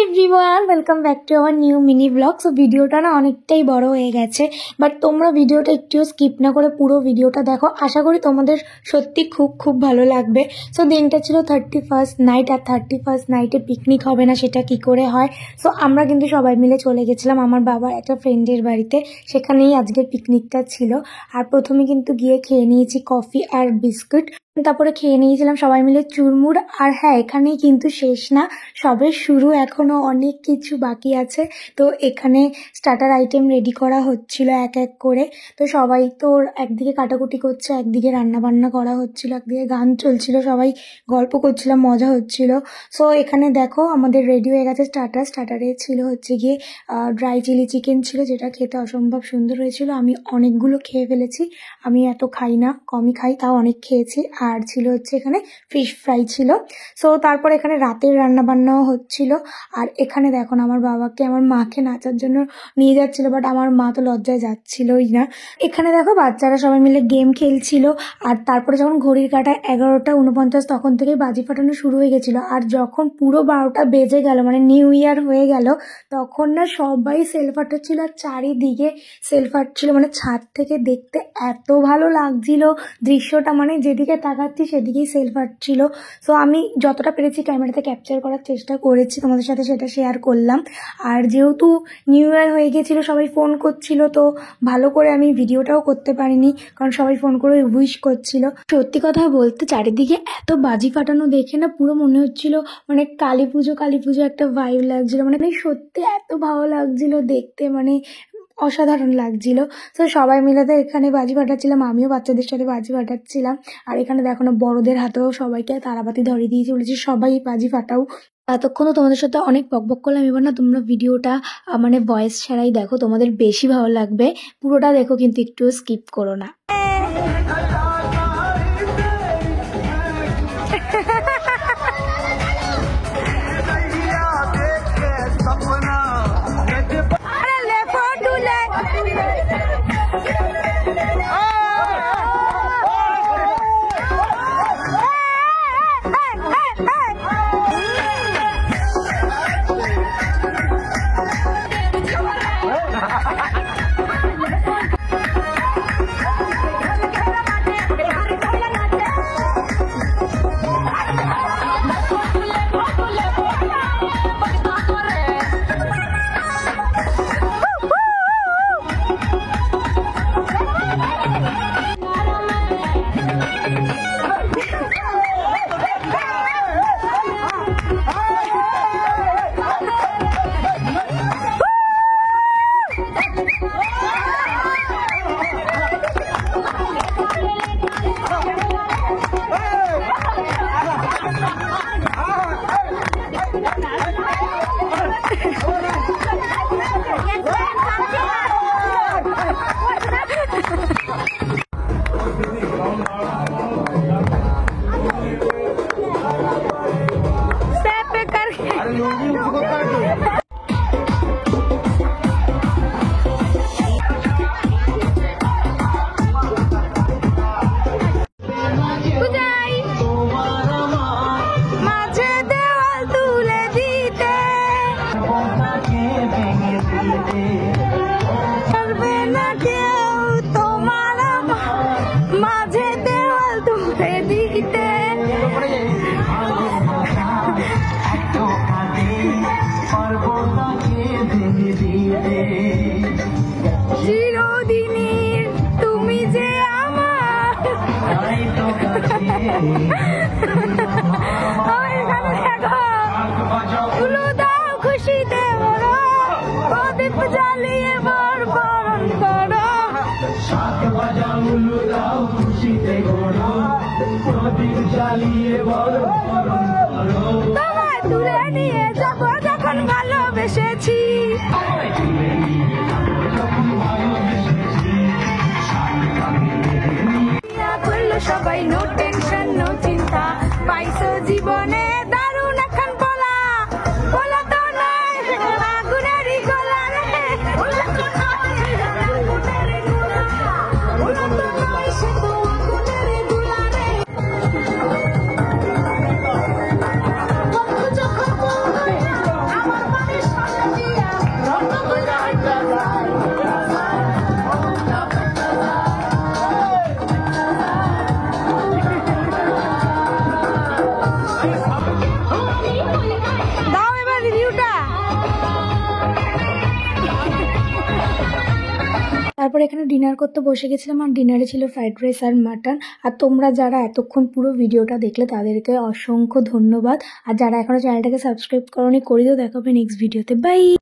Everyone, welcome back to our new mini blog. So ভিডিওটা না অনেকটাই বড় হয়ে গেছে, বাট তোমরা ভিডিওটা একটুও স্কিপ না করে পুরো ভিডিওটা দেখো। আশা করি তোমাদের সত্যি খুব খুব ভালো লাগবে। সো দিনটা ছিল 31st নাইট, আর 31st নাইটে পিকনিক হবে না সেটা কি করে হয়। সো আমরা কিন্তু সবাই মিলে চলে গেছিলাম আমার বাবার একটা ফ্রেন্ডের বাড়িতে, সেখানেই আজকের পিকনিকটা ছিল। আর প্রথমে কিন্তু গিয়ে খেয়ে নিয়েছি কফি আর বিস্কুট, তারপরে খেয়ে নিয়েছিলাম সবাই মিলে চুরমুর। আর হ্যাঁ, এখানেই কিন্তু শেষ না, সবে শুরু, এখনো অনেক কিছু বাকি আছে। তো এখানে স্টার্টার আইটেম রেডি করা হচ্ছিল এক এক করে। তো সবাই তো একদিকে কাটাকুটি করছে, একদিকে রান্না বান্না করা হচ্ছিল, একদিকে গান চলছিল, সবাই গল্প করছিলাম, মজা হচ্ছিল। সো এখানে দেখো আমাদের রেডি হয়ে গেছে স্টার্টারে ছিল হচ্ছে গিয়ে ড্রাই চিলি চিকেন ছিল, যেটা খেতে অসম্ভব সুন্দর হয়েছিল। আমি অনেকগুলো খেয়ে ফেলেছি, আমি এত খাই না, কমই খাই, তাও অনেক খেয়েছি। আর ছিল হচ্ছে এখানে ফিশ ফ্রাই ছিল। সো তারপর এখানে রাতের রান্না বান্নাও হচ্ছিল। আর এখানে দেখো না, আমার বাবাকে আমার মাকে নাচার জন্য নিয়ে যাচ্ছিল, বাট আমার মা তো লজ্জায় যাচ্ছিলই না। এখানে দেখো বাচ্চারা সবাই মিলে গেম খেলছিল। আর তারপরে যখন ঘড়ির কাঁটায় 11:49 তখন থেকে বাজি ফাটানো শুরু হয়ে গেছিল। আর যখন পুরো 12টা বেজে গেল, মানে নিউ ইয়ার হয়ে গেল, তখন না সবাই সেল ফাটাচ্ছিল। আর চারিদিকে সেল ফাটছিল, মানে ছাদ থেকে দেখতে এত ভালো লাগছিল দৃশ্যটা, মানে যেদিকে তাকাচ্ছি সেদিকেই সেল ফাটছিল। সো আমি যতটা পেরেছি ক্যামেরাতে ক্যাপচার করার চেষ্টা করেছি, তোমাদের সাথে সেটা শেয়ার করলাম। আর যেহেতু নিউ ইয়ার হয়ে গেছিলো, সবাই ফোন করছিল, তো ভালো করে আমি ভিডিওটাও করতে পারিনি, কারণ সবাই ফোন করে উইশ করছিল। সত্যি কথা বলতে চারিদিকে এত বাজি ফাটানো দেখে না পুরো মনে হচ্ছিল মানে কালী পুজো একটা ভাইব লাগছিল, মানে সত্যি এত ভালো লাগছিল দেখতে, মানে অসাধারণ লাগছিল। তো সবাই মিলে তো এখানে বাজি ফাটাচ্ছিলাম, আমিও বাচ্চাদের সাথে বাজি ফাটাচ্ছিলাম। আর এখানে দেখো না, বড়দের হাতেও সবাইকে তারাবাতি ধরিয়ে দিয়েছি, বলেছি সবাই বাজি ফাটাও। এতক্ষণও তোমাদের সাথে অনেক বকবক করলাম, এবার না তোমরা ভিডিওটা মানে ভয়েস ছাড়াই দেখো, তোমাদের বেশি ভালো লাগবে। পুরোটা দেখো, কিন্তু একটু স্কিপ করো না। খুশিতে বড় প্রদীপ জ্বালিয়ে বড় বরণ করো, সাত বাজা উলু দাও খুশিতে বড় প্রদীপ জ্বালিয়ে বড় বরণ করো, তোমায় তুলে নিয়ে যাবো যখন ভালোবেসেছি, সবাই নো টেনশন নো চিন্তা, পাইছো জীবনে দারুণ এখন বলা বলা তো নয় আগুনেরই গোলা রে, বলা তো নয় আগুনেরই গোলা, বলা তো নয় সে তো আগুনেরই গোলা রে। বন্ধু যখন বলবে আমার তারপর এখানে ডিনার করতে বসে গেছিলাম, আর ডিনারে ছিল ফ্রাইড রাইস আর মাটন। আর তোমরা যারা এতক্ষণ পুরো ভিডিওটা দেখলে তাদেরকে অসংখ্য ধন্যবাদ। আর যারা এখনো চ্যানেলটাকে সাবস্ক্রাইব করোনি করে দিও। দেখা হবে নেক্সট ভিডিওতে। বাই।